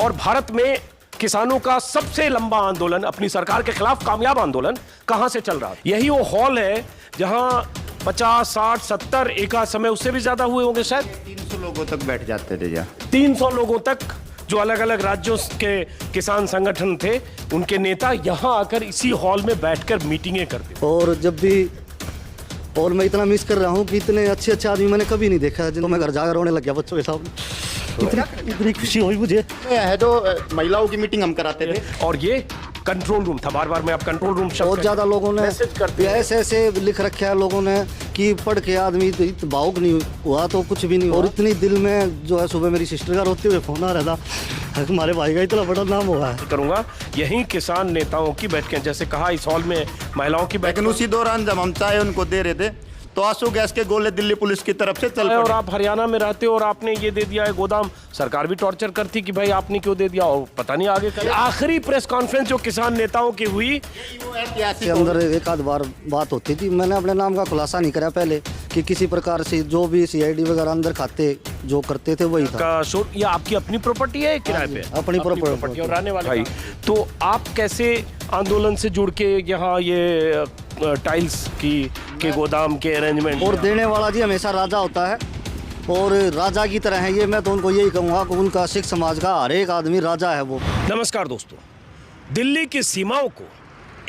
और भारत में किसानों का सबसे लंबा आंदोलन, अपनी सरकार के खिलाफ कामयाब आंदोलन कहां से चल रहा है? यही वो हॉल है जहां 50, 60, 70 एक समय उससे भी ज्यादा हुए होंगे, शायद 300 लोगों तक बैठ जाते थे। 300 लोगों तक जो अलग अलग राज्यों के किसान संगठन थे, उनके नेता यहां आकर इसी हॉल में बैठकर मीटिंगें करते। और जब भी और मैं इतना मिस कर रहा हूँ कि इतने अच्छे अच्छे आदमी मैंने कभी नहीं देखा, जिनको मैं घर जाकर रोने लग गया बच्चों के सामने। इतनी खुशी हुई मुझे। है जो महिलाओं की मीटिंग हम कराते थे, और ये कंट्रोल रूम था। बार बार मैं आप कंट्रोल रूम शब्द बहुत ज्यादा लोगों ने मैसेज करते हैं। ऐसे ऐसे लिख रखा है लोगों ने कि पढ़ के आदमी तो भावुक नहीं हुआ तो कुछ भी नहीं हुआ। और इतनी दिल में जो है, सुबह मेरी सिस्टर का रोते हुए फोन आ रहा था, हमारे भाई का इतना बड़ा नाम हुआ है। करूंगा यही किसान नेताओं की बैठकें, जैसे कहा इस हॉल में महिलाओं की बैठक। लेकिन उसी दौरान जब हम चाय उनको दे रहे थे तो आंसू गैस के गोले दिल्ली पुलिस की तरफ से चल और पड़े। आप हरियाणा में रहते हो और आपने ये दे दिया है गोदाम। सरकार भी टॉर्चर करती कि भाई आपने क्यों दे दिया, और पता नहीं आगे क्या। आखिरी प्रेस कॉन्फ्रेंस जो किसान नेताओं की हुई, के अंदर एक आध बार बात होती थी। मैंने अपने नाम का खुलासा नहीं करा पहले कि किसी प्रकार से जो भी सीआईडी वगैरह अंदर खाते जो करते थे वही था। का शोर, या आपकी अपनी प्रॉपर्टी है किराए पे? अपनी प्रॉपर्टी और रहने वाले भाई। तो आप कैसे आंदोलन से जुड़ के यहाँ ये टाइल्स के गोदाम के अरेंजमेंट? और देने वाला जी हमेशा राजा होता है और राजा की तरह है ये। मैं तो उनको यही कहूँगा कि उनका सिख समाज का हर एक आदमी राजा है वो। नमस्कार दोस्तों, दिल्ली की सीमाओं को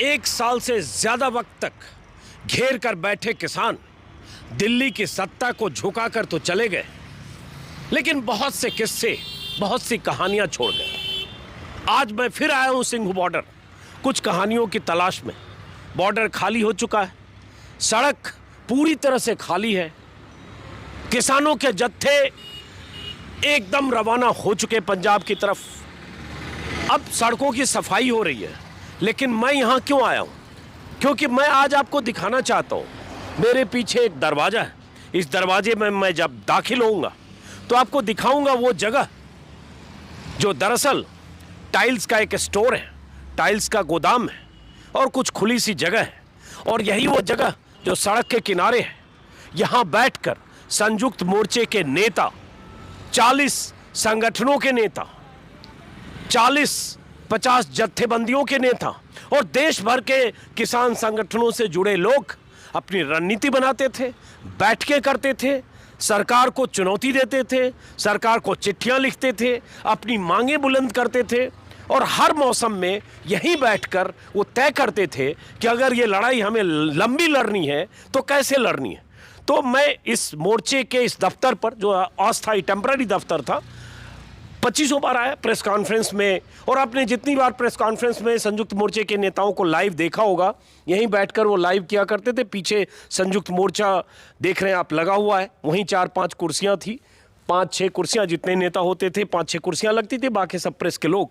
1 साल से ज्यादा वक्त तक घेर कर बैठे किसान दिल्ली की सत्ता को झुकाकर तो चले गए, लेकिन बहुत से किस्से, बहुत सी कहानियां छोड़ गए। आज मैं फिर आया हूं सिंघू बॉर्डर, कुछ कहानियों की तलाश में। बॉर्डर खाली हो चुका है, सड़क पूरी तरह से खाली है, किसानों के जत्थे एकदम रवाना हो चुके पंजाब की तरफ। अब सड़कों की सफाई हो रही है, लेकिन मैं यहां क्यों आया हूं? क्योंकि मैं आज आपको दिखाना चाहता हूं, मेरे पीछे एक दरवाजा है। इस दरवाजे में मैं जब दाखिल होऊंगा तो आपको दिखाऊंगा वो जगह जो दरअसल टाइल्स का एक स्टोर है, टाइल्स का गोदाम है और कुछ खुली सी जगह है। और यही वो जगह जो सड़क के किनारे है। यहां बैठकर संयुक्त मोर्चे के नेता, 40 संगठनों के नेता, 40-50 जत्थेबंदियों के नेता और देश भर के किसान संगठनों से जुड़े लोग अपनी रणनीति बनाते थे, बैठकें करते थे, सरकार को चुनौती देते थे, सरकार को चिट्ठियां लिखते थे, अपनी मांगें बुलंद करते थे। और हर मौसम में यहीं बैठकर वो तय करते थे कि अगर ये लड़ाई हमें लंबी लड़नी है तो कैसे लड़नी है। तो मैं इस मोर्चे के इस दफ्तर पर, जो अस्थायी टेम्पररी दफ्तर था, 25 बार आया प्रेस कॉन्फ्रेंस में। और आपने जितनी बार प्रेस कॉन्फ्रेंस में संयुक्त मोर्चे के नेताओं को लाइव देखा होगा, यहीं बैठकर वो लाइव किया करते थे। पीछे संयुक्त मोर्चा देख रहे हैं आप लगा हुआ है, वहीं 4-5 कुर्सियां थी, 5-6 कुर्सियां, जितने नेता होते थे 5-6 कुर्सियां लगती थी, बाकी सब प्रेस के लोग।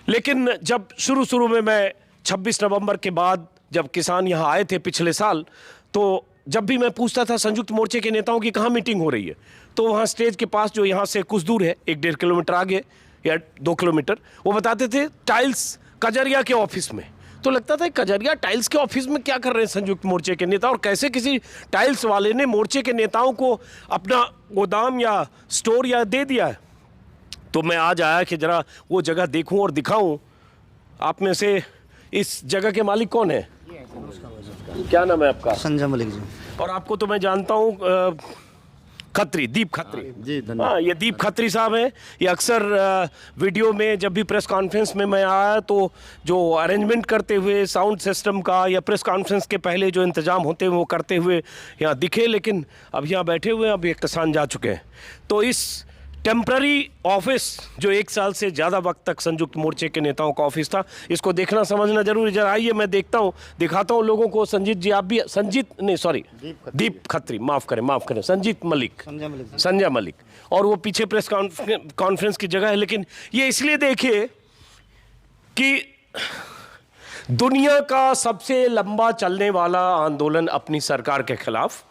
लेकिन जब शुरू में मैं 26 नवंबर के बाद जब किसान यहाँ आए थे पिछले साल, तो जब भी मैं पूछता था संयुक्त मोर्चे के नेताओं की कहाँ मीटिंग हो रही है, तो वहाँ स्टेज के पास, जो यहाँ से कुछ दूर है, 1-1.5 किलोमीटर आगे या 2 किलोमीटर, वो बताते थे टाइल्स कजरिया के ऑफिस में। तो लगता था कजरिया टाइल्स के ऑफिस में क्या कर रहे हैं संयुक्त मोर्चे के नेता, और कैसे किसी टाइल्स वाले ने मोर्चे के नेताओं को अपना गोदाम या स्टोर या दे दिया है। तो मैं आज आया कि जरा वो जगह देखूं और दिखाऊं। आप में से इस जगह के मालिक कौन है? क्या नाम है आपका? संजय मलिक जी। और आपको तो मैं जानता हूं, खत्री, दीप खत्री जी, धन्यवाद। हाँ, ये दीप खत्री साहब हैं। ये अक्सर वीडियो में जब भी प्रेस कॉन्फ्रेंस में मैं आया तो जो अरेंजमेंट करते हुए साउंड सिस्टम का, या प्रेस कॉन्फ्रेंस के पहले जो इंतजाम होते हैं वो करते हुए यहाँ दिखे, लेकिन अब यहाँ बैठे हुए हैं, अब ये किसान जा चुके हैं। तो इस टेम्पररी ऑफिस, जो 1 साल से ज़्यादा वक्त तक संयुक्त मोर्चे के नेताओं का ऑफिस था, इसको देखना समझना जरूरी। जरा आइए, मैं देखता हूँ, दिखाता हूँ लोगों को। संजीत जी, आप भी, दीप खत्री, माफ़ करें, संजीत मलिक, संजय मलिक। और वो पीछे प्रेस कॉन्फ्रेंस की जगह है। लेकिन ये इसलिए देखिए कि दुनिया का सबसे लंबा चलने वाला आंदोलन अपनी सरकार के खिलाफ,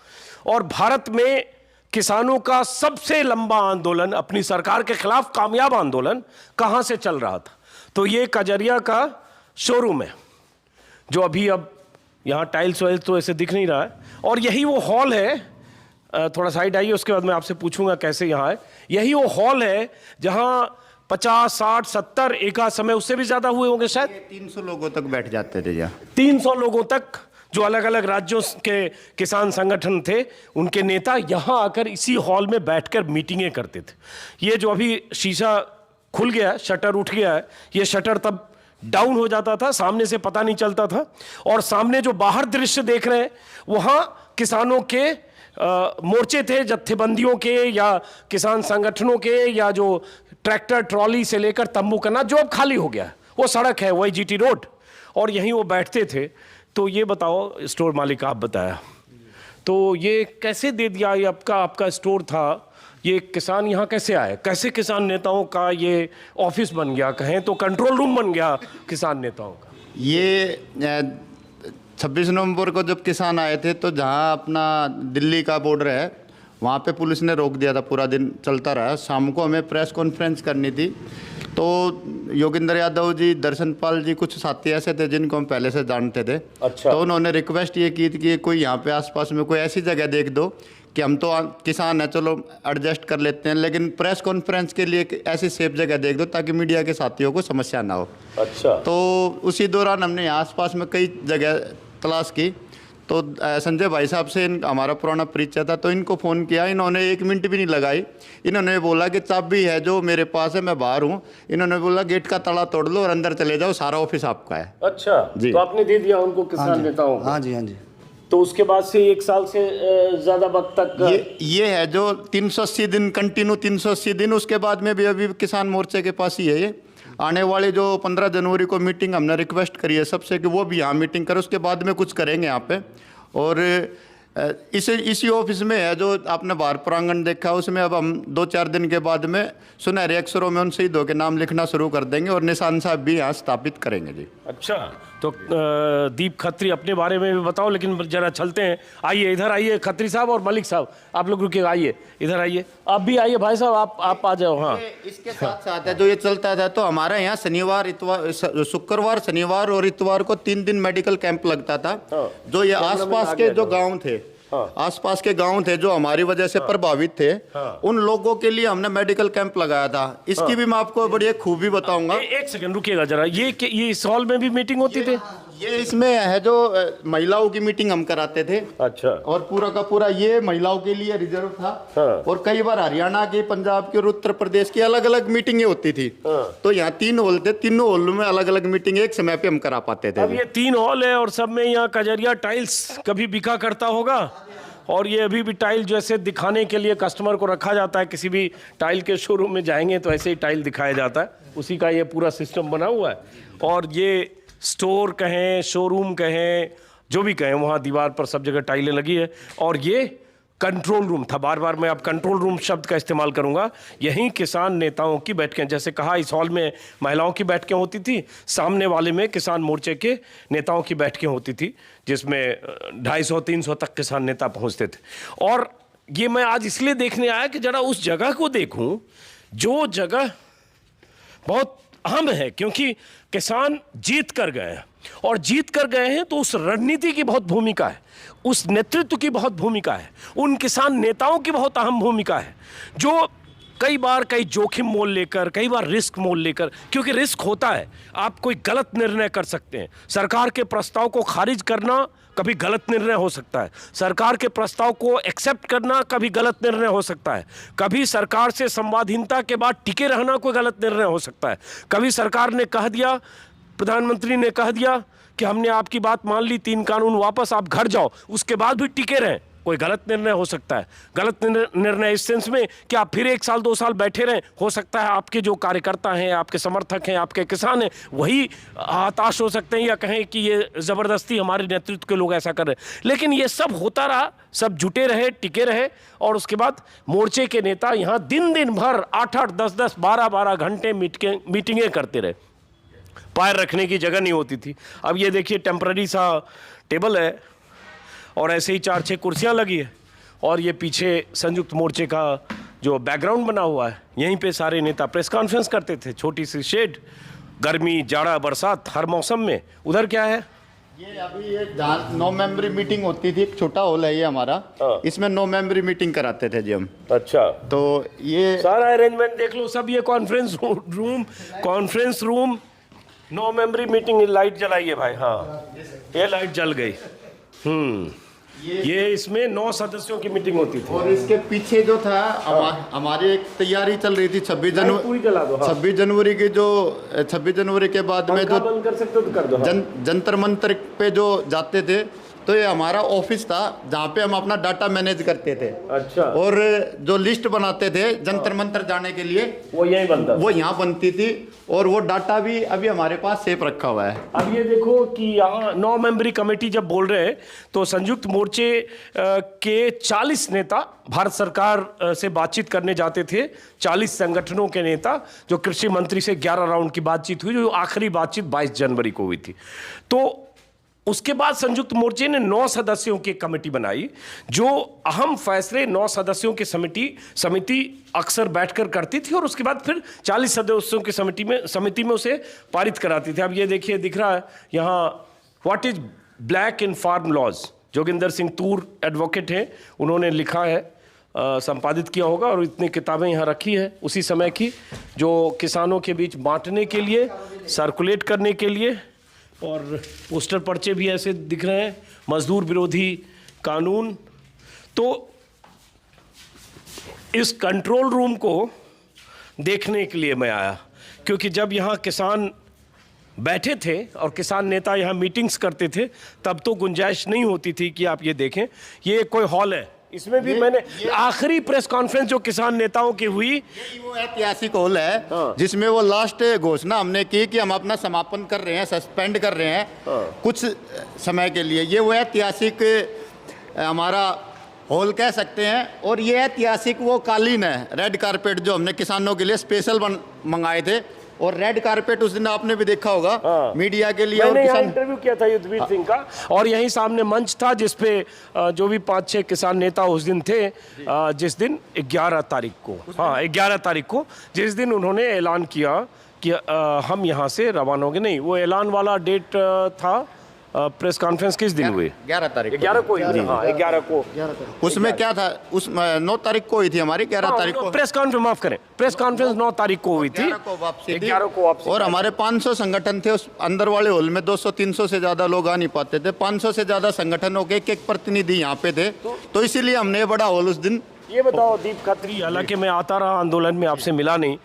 और भारत में किसानों का सबसे लंबा आंदोलन, अपनी सरकार के खिलाफ कामयाब आंदोलन कहां से चल रहा था? तो ये कजरिया का शोरूम है, जो अभी अब यहाँ टाइल्स वाइल्स तो ऐसे दिख नहीं रहा है। और यही वो हॉल है, थोड़ा साइड आइए, उसके बाद मैं आपसे पूछूंगा कैसे यहाँ है। यही वो हॉल है जहाँ 50, 60, 70, एक आध समय उससे भी ज्यादा हुए होंगे शायद। 300 लोगों तक बैठ जाते थे यहाँ। 300 लोगों तक जो अलग अलग राज्यों के किसान संगठन थे, उनके नेता यहां आकर इसी हॉल में बैठकर मीटिंगें करते थे। ये जो अभी शीशा खुल गया, शटर उठ गया है, ये शटर तब डाउन हो जाता था, सामने से पता नहीं चलता था। और सामने जो बाहर दृश्य देख रहे हैं, वहां किसानों के मोर्चे थे, जत्थेबंदियों के या किसान संगठनों के, या जो ट्रैक्टर ट्रॉली से लेकर तंबू करना, जो अब खाली हो गया, वो सड़क है, वही जीटी रोड, और यहीं वो बैठते थे। तो ये बताओ, स्टोर मालिक आप बताया, तो ये कैसे दे दिया? ये आपका स्टोर था, ये किसान यहाँ कैसे आए? कैसे किसान नेताओं का ये ऑफिस बन गया, कहें तो कंट्रोल रूम बन गया किसान नेताओं का? ये 26 नवंबर को जब किसान आए थे, तो जहाँ अपना दिल्ली का बॉर्डर है, वहाँ पे पुलिस ने रोक दिया था, पूरा दिन चलता रहा। शाम को हमें प्रेस कॉन्फ्रेंस करनी थी, तो योगेंद्र यादव जी, दर्शन पाल जी, कुछ साथी ऐसे थे जिनको हम पहले से जानते थे। अच्छा। तो उन्होंने रिक्वेस्ट ये की थी कि कोई यहाँ पे आसपास में कोई ऐसी जगह देख दो कि हम तो किसान हैं, चलो एडजस्ट कर लेते हैं, लेकिन प्रेस कॉन्फ्रेंस के लिए एक ऐसी सेफ जगह देख दो ताकि मीडिया के साथियों को समस्या ना हो। अच्छा। तो उसी दौरान हमने यहाँ आसपास में कई जगह तलाश की, तो संजय भाई साहब से हमारा पुराना परिचय था, तो इनको फ़ोन किया। इन्होंने 1 मिनट भी नहीं लगाई, इन्होंने बोला कि चाबी है जो मेरे पास है, मैं बाहर हूँ। इन्होंने बोला गेट का ताला तोड़ लो और अंदर चले जाओ, सारा ऑफिस आपका है। अच्छा जी। तो आपने दे दिया उनको, किसान नेताओं को? हाँ जी, हाँ जी। तो उसके बाद से 1 साल से ज्यादा वक्त तक ये है जो 380 दिन कंटिन्यू, 380 दिन, उसके बाद में भी अभी किसान मोर्चे के पास ही है ये। आने वाले जो 15 जनवरी को मीटिंग हमने रिक्वेस्ट करी है सबसे कि वो भी यहाँ मीटिंग करें, उसके बाद में कुछ करेंगे यहाँ पे। और इसी ऑफिस में है जो आपने बाहर प्रांगण देखा, उसमें अब हम 2-4 दिन के बाद में सुनहरे अक्षरों में उन शहीदों के नाम लिखना शुरू कर देंगे और निशान साहब भी यहाँ स्थापित करेंगे जी। अच्छा, तो दीप खत्री अपने बारे में भी बताओ, लेकिन जरा चलते हैं। आइए, इधर आइए खत्री साहब और मलिक साहब, आप लोग रुके, आइए इधर आइए, आप भी आइए भाई साहब, आप आ जाओ। हाँ, इसके साथ साथ है जो ये चलता था, तो हमारे यहाँ शनिवार, इतवार, शुक्रवार, शनिवार और इतवार को 3 दिन मेडिकल कैंप लगता था। जो ये आसपास के जो गाँव थे, आसपास के गांव थे जो हमारी वजह से प्रभावित थे, उन लोगों के लिए हमने मेडिकल कैंप लगाया था। इसकी भी मैं आपको बड़ी खूबी बताऊंगा। एक सेकंड रुकिएगा जरा, ये इस हॉल में भी मीटिंग होती थी? ये इसमें है जो महिलाओं की मीटिंग हम कराते थे। अच्छा। और पूरा का पूरा ये महिलाओं के लिए रिजर्व था। और कई बार हरियाणा की, पंजाब की और उत्तर प्रदेश की अलग अलग मीटिंगें होती थी। तो यहाँ 3 हॉल थे, तीनों हॉल में अलग अलग मीटिंग एक समय पे हम करा पाते थे। अब ये 3 हॉल है और सब में यहाँ कजरिया टाइल्स कभी बिका करता होगा, और ये अभी भी टाइल जैसे दिखाने के लिए कस्टमर को रखा जाता है, किसी भी टाइल के शोरूम में जाएंगे तो ऐसे ही टाइल दिखाया जाता है, उसी का ये पूरा सिस्टम बना हुआ है। और ये स्टोर कहें, शोरूम कहें, जो भी कहें, वहाँ दीवार पर सब जगह टाइलें लगी है। और ये कंट्रोल रूम था, बार बार मैं अब कंट्रोल रूम शब्द का इस्तेमाल करूंगा। यहीं किसान नेताओं की बैठकें, जैसे कहा इस हॉल में महिलाओं की बैठकें होती थी, सामने वाले में किसान मोर्चे के नेताओं की बैठकें होती थी, जिसमें 250-300 तक किसान नेता पहुंचते थे। और ये मैं आज इसलिए देखने आया कि जरा उस जगह को देखूं, जो जगह बहुत अहम है, क्योंकि किसान जीत कर गए हैं, और जीत कर गए हैं तो उस रणनीति की बहुत भूमिका है, उस नेतृत्व की बहुत भूमिका है, उन किसान नेताओं की बहुत अहम भूमिका है, जो कई बार कई जोखिम मोल लेकर, कई बार रिस्क मोल लेकर, क्योंकि रिस्क होता है, आप कोई गलत निर्णय कर सकते हैं। सरकार के प्रस्ताव को खारिज करना कभी गलत निर्णय हो सकता है, सरकार के प्रस्ताव को एक्सेप्ट करना कभी गलत निर्णय हो सकता है, कभी सरकार से संवादहीनता के बाद टिके रहना कोई गलत निर्णय हो सकता है, कभी सरकार ने कह दिया, प्रधानमंत्री ने कह दिया कि हमने आपकी बात मान ली, 3 कानून वापस, आप घर जाओ, उसके बाद भी टिके रहें, कोई गलत निर्णय हो सकता है। गलत निर्णय इस सेंस में कि आप फिर 1 साल 2 साल बैठे रहें, हो सकता है आपके जो कार्यकर्ता हैं, आपके समर्थक हैं, आपके किसान हैं, वही हताश हो सकते हैं या कहें कि ये ज़बरदस्ती हमारे नेतृत्व के लोग ऐसा कर रहे हैं। लेकिन ये सब होता रहा, सब जुटे रहे, टिके रहे, और उसके बाद मोर्चे के नेता यहाँ दिन भर 8-8, 10-10, 12-12 घंटे मीटिंगें करते रहे, पैर रखने की जगह नहीं होती थी। अब ये देखिए टेम्पररी सा टेबल है और ऐसे ही 4-6 कुर्सियां लगी है, और ये पीछे संयुक्त मोर्चे का जो बैकग्राउंड बना हुआ है, यहीं पे सारे नेता प्रेस कॉन्फ्रेंस करते थे, छोटी सी शेड, गर्मी, जाड़ा, बरसात, हर मौसम में। उधर क्या है? ये अभी ये जहाँ 9 मेंबरी मीटिंग होती थी, एक छोटा हॉल है ये हमारा, इसमें 9 मेंबरी मीटिंग कराते थे जी हम। अच्छा, तो ये सारा अरेंजमेंट देख लो सब, ये कॉन्फ्रेंस रूम 9 मेंबरी मीटिंग। लाइट जलाइए भाई, हाँ ये लाइट जल गई। ये इसमें 9 सदस्यों की मीटिंग होती थी। और इसके पीछे जो था हमारी एक तैयारी चल रही थी 26 जनवरी की, जो 26 जनवरी के बाद में जो बंद कर सकते हो तो कर दो। जंतर मंतर पे जो जाते थे, तो ये हमारा ऑफिस था जहाँ पे हम अपना डाटा मैनेज करते थे। अच्छा। और जो लिस्ट बनाते थे जंतर मंतर जाने के लिए, वो यही बनता, वो यहाँ बनती थी। और वो डाटा भी अभी हमारे पास सेफ रखा हुआ है। अब ये देखो कि यहाँ 9 मेंबरी कमेटी जब बोल रहे हैं तो संयुक्त मोर्चे के 40 नेता भारत सरकार से बातचीत करने जाते थे। 40 संगठनों के नेता, जो कृषि मंत्री से 11 राउंड की बातचीत हुई, जो आखिरी बातचीत 22 जनवरी को हुई थी। तो उसके बाद संयुक्त मोर्चे ने 9 सदस्यों की कमेटी बनाई, जो अहम फैसले 9 सदस्यों की समिति अक्सर बैठकर करती थी, और उसके बाद फिर 40 सदस्यों की समिति में उसे पारित कराती थी। अब ये देखिए, दिख रहा है यहाँ, what is black in farm laws. Joginder Singh Toor advocate हैं, उन्होंने लिखा है, संपादित किया होगा, और इतनी किताबें यहाँ रखी है उसी समय की, जो किसानों के बीच बांटने के लिए, सर्कुलेट करने के लिए। और पोस्टर पर्चे भी ऐसे दिख रहे हैं, मजदूर विरोधी कानून। तो इस कंट्रोल रूम को देखने के लिए मैं आया, क्योंकि जब यहाँ किसान बैठे थे और किसान नेता यहाँ मीटिंग्स करते थे, तब तो गुंजाइश नहीं होती थी कि आप ये देखें। ये कोई हॉल है, इसमें भी मैंने आखिरी प्रेस कॉन्फ्रेंस जो किसान नेताओं की हुई, वो ऐतिहासिक हॉल है जिसमें वो लास्ट घोषणा हमने की कि हम अपना समापन कर रहे हैं, सस्पेंड कर रहे हैं कुछ समय के लिए। ये वो ऐतिहासिक हमारा हॉल कह सकते हैं। और ये ऐतिहासिक वो कालीन है, रेड कारपेट, जो हमने किसानों के लिए स्पेशल मंगाए थे। और रेड कारपेट उस दिन आपने भी देखा होगा मीडिया के लिए। मैंने यहाँ इंटरव्यू किया था युद्धवीर सिंह का, और यहीं सामने मंच था जिसपे जो भी 5-6 किसान नेता उस दिन थे, जिस दिन 11 तारीख को, 11 तारीख को, जिस दिन उन्होंने ऐलान किया कि हम यहाँ से रवाना होंगे। नहीं, वो ऐलान वाला डेट था, प्रेस कॉन्फ्रेंस किस दिन हुई? 11 तारीख 11 को। हाँ, 11 को। उसमें क्या था, उस 9 तारीख को हुई थी हमारी, 11 तारीख को प्रेस कॉन्फ्रेंस, माफ करें, प्रेस कॉन्फ्रेंस 9 तारीख को हुई थी, 11 को वापसी। और हमारे 500 संगठन थे उस अंदर वाले हॉल में, 200-300 से ज्यादा लोग आ नहीं पाते थे। 500 से ज्यादा संगठनों के एक प्रतिनिधि यहाँ पे थे, तो इसीलिए हमने बड़ा हॉल उस दिन। ये बताओ दीप खत्री, हालांकि मैं आता रहा आंदोलन में, आपसे मिला नहीं,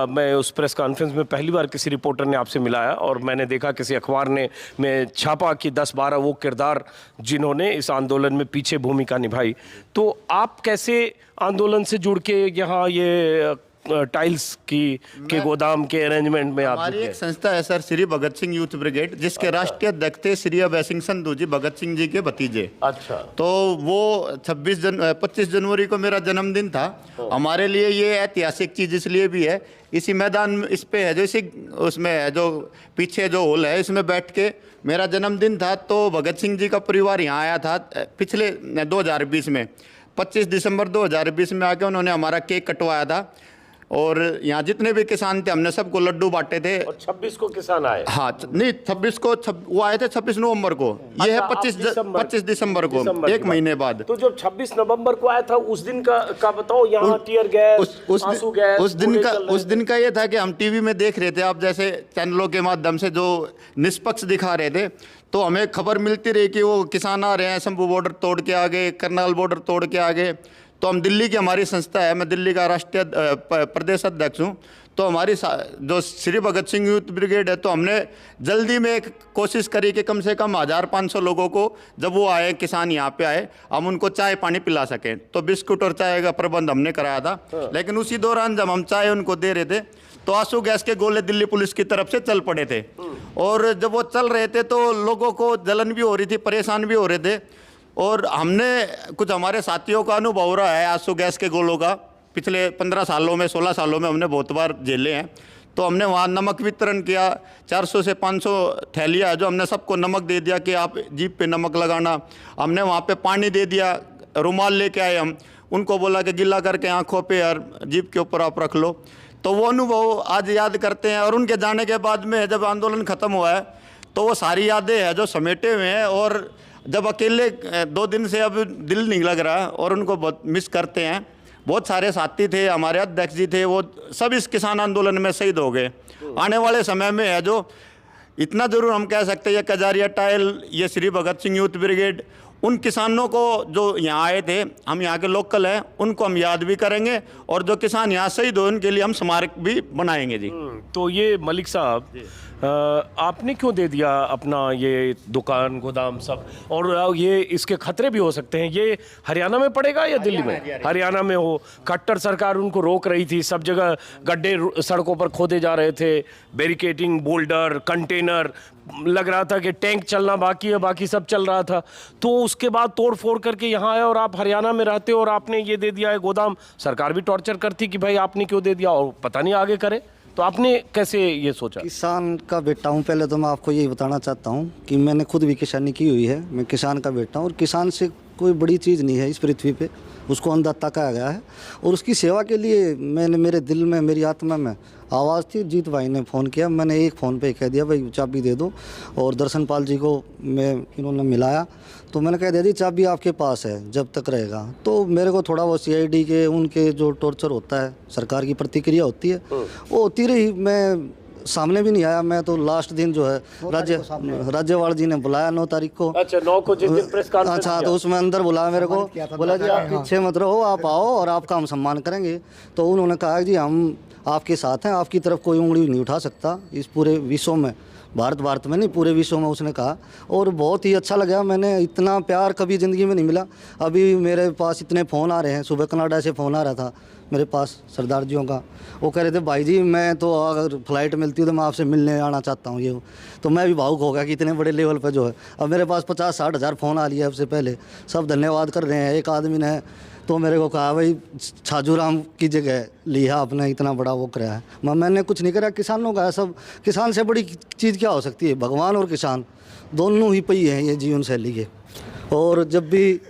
मैं उस प्रेस कॉन्फ्रेंस में पहली बार किसी रिपोर्टर ने आपसे मिलाया, और मैंने देखा किसी अखबार ने में छापा कि 10-12 वो किरदार जिन्होंने इस आंदोलन में पीछे भूमिका निभाई। तो आप कैसे आंदोलन से जुड़ के यहाँ ये टाइल्स के गोदाम के अरेंजमेंट में आप? हमारी एक संस्था है sir, Shri Bhagat Singh youth brigade, जिसके राष्ट्रीय अध्यक्ष थे श्री अभय सिंह संधू जी, भगत सिंह जी के भतीजे। अच्छा। तो वो 25 जनवरी को मेरा जन्मदिन था। हमारे लिए ये ऐतिहासिक चीज इसलिए भी है, इसी मैदान इस पे है, जो इसी उसमें है, जो पीछे जो हॉल है, इसमें बैठ के मेरा जन्मदिन था। तो भगत सिंह जी का परिवार यहाँ आया था पिछले 2020 में, 25 दिसंबर 2020 में आके उन्होंने हमारा केक कटवाया था। और यहाँ जितने भी किसान थे हमने सबको लड्डू बांटे थे। और 26 को किसान आए? हाँ, नहीं 26 को वो आए थे, 26 नवंबर को। ये है 25 दिसंबर को, एक महीने बाद। तो जो 26 नवंबर को आया था, उस दिन का बताओ। यहाँ टीयर गैस, आंसू गैस, उस दिन का ये था कि हम टीवी में देख रहे थे, आप जैसे चैनलों के माध्यम से जो निष्पक्ष दिखा रहे थे, तो हमें खबर मिलती रही कि वो किसान आ रहे हैं, शंभू बॉर्डर तोड़ के आ गए, करनाल बॉर्डर तोड़ के आ गए। तो हम दिल्ली की, हमारी संस्था है, मैं दिल्ली का राष्ट्रीय प्रदेश अध्यक्ष हूँ। तो हमारी जो श्री भगत सिंह यूथ ब्रिगेड है, तो हमने जल्दी में एक कोशिश करी कि कम से कम 1500 लोगों को, जब वो आए किसान यहाँ पे आए, हम उनको चाय पानी पिला सकें। तो बिस्कुट और चाय का प्रबंध हमने कराया था। लेकिन उसी दौरान जब हम चाय उनको दे रहे थे, तो आंसू गैस के गोले दिल्ली पुलिस की तरफ से चल पड़े थे। और जब वो चल रहे थे तो लोगों को जलन भी हो रही थी, परेशान भी हो रहे थे। और हमने कुछ, हमारे साथियों का अनुभव रहा है आंसू गैस के गोलों का, पिछले 15 सालों में, 16 सालों में हमने बहुत बार झेले हैं। तो हमने वहाँ नमक वितरण किया, 400 से 500 थैलियाँ जो हमने सबको नमक दे दिया कि आप जीभ पे नमक लगाना। हमने वहाँ पे पानी दे दिया, रुमाल लेके आए हम, उनको बोला कि गिला करके आँखों पे और जीभ के ऊपर आप रख लो। तो वो अनुभव आज याद करते हैं। और उनके जाने के बाद में जब आंदोलन ख़त्म हुआ है, तो वो सारी यादें हैं जो समेटे हुए हैं। और जब अकेले 2 दिन से अब दिल नहीं लग रहा और उनको बहुत मिस करते हैं। बहुत सारे साथी थे, हमारे अध्यक्ष जी थे, वो सब इस किसान आंदोलन में शहीद हो गए। आने वाले समय में है जो इतना ज़रूर हम कह सकते हैं, ये कजारिया टाइल, ये श्री भगत सिंह यूथ ब्रिगेड, उन किसानों को जो यहाँ आए थे, हम यहाँ के लोकल हैं, उनको हम याद भी करेंगे और जो किसान यहाँ शहीद हो उनके लिए हम स्मारक भी बनाएंगे जी। तो ये मलिक साहब, आपने क्यों दे दिया अपना ये दुकान गोदाम सब, और ये इसके खतरे भी हो सकते हैं, ये हरियाणा में पड़ेगा या दिल्ली में? हरियाणा में हो, खट्टर सरकार उनको रोक रही थी, सब जगह गड्ढे सड़कों पर खोदे जा रहे थे, बैरिकेडिंग, बोल्डर, कंटेनर, लग रहा था कि टैंक चलना बाकी है, बाकी सब चल रहा था। तो उसके बाद तोड़ फोड़ करके यहाँ आए और आप हरियाणा में रहते हो और आपने ये दे दिया है गोदाम। सरकार भी टॉर्चर करती कि भाई आपने क्यों दे दिया, और पता नहीं आगे करे, तो आपने कैसे ये सोचा? किसान का बेटा हूँ। पहले तो मैं आपको यही बताना चाहता हूँ कि मैंने खुद भी किसानी की हुई है। मैं किसान का बेटा हूँ और किसान से कोई बड़ी चीज़ नहीं है इस पृथ्वी पे, उसको अन्नदाता कहा गया है। और उसकी सेवा के लिए मैंने, मेरे दिल में, मेरी आत्मा में आवाज़ थी। जीत भाई ने फ़ोन किया, मैंने एक फ़ोन पे कह दिया भाई चाबी दे दो, और दर्शन पाल जी को इन्होंने मिलाया, तो मैंने कह दिया जी चाबी आपके पास है जब तक रहेगा। तो मेरे को थोड़ा वो सीआईडी के उनके जो टॉर्चर होता है, सरकार की प्रतिक्रिया होती है, वो होती रही। मैं सामने भी नहीं आया। मैं तो लास्ट दिन जो है राज्यपाल जी ने बुलाया 9 तारीख को। अच्छा, 9 को जिस दिन प्रेस कॉन्फ्रेंस। अच्छा, तो उसमें अंदर बुलाया मेरे को, बोला जी आप पीछे मत रहो, आप आओ और आपका हम सम्मान करेंगे। तो उन्होंने कहा जी हम आपके साथ हैं, आपकी तरफ कोई उंगली नहीं उठा सकता इस पूरे विश्व में, भारत में नहीं पूरे विश्व में, उसने कहा। और बहुत ही अच्छा लगा, मैंने इतना प्यार कभी ज़िंदगी में नहीं मिला। अभी मेरे पास इतने फ़ोन आ रहे हैं, सुबह कनाडा से फ़ोन आ रहा था मेरे पास सरदार जियों का। वो कह रहे थे भाई जी मैं तो अगर फ़्लाइट मिलती है तो मैं आपसे मिलने आना चाहता हूँ। ये तो मैं भी भावुक हो गया कि इतने बड़े लेवल पर जो है। अब मेरे पास 50-60 हज़ार फ़ोन आ लिया उससे पहले, सब धन्यवाद कर रहे हैं। एक आदमी ने तो मेरे को कहा भाई छाजूराम की जगह लिया आपने, इतना बड़ा वो कराया है। मैंने कुछ नहीं करा, किसानों का सब। किसान से बड़ी चीज़ क्या हो सकती है? भगवान और किसान दोनों ही पहिए हैं ये जीवन शैली के। और जब भी,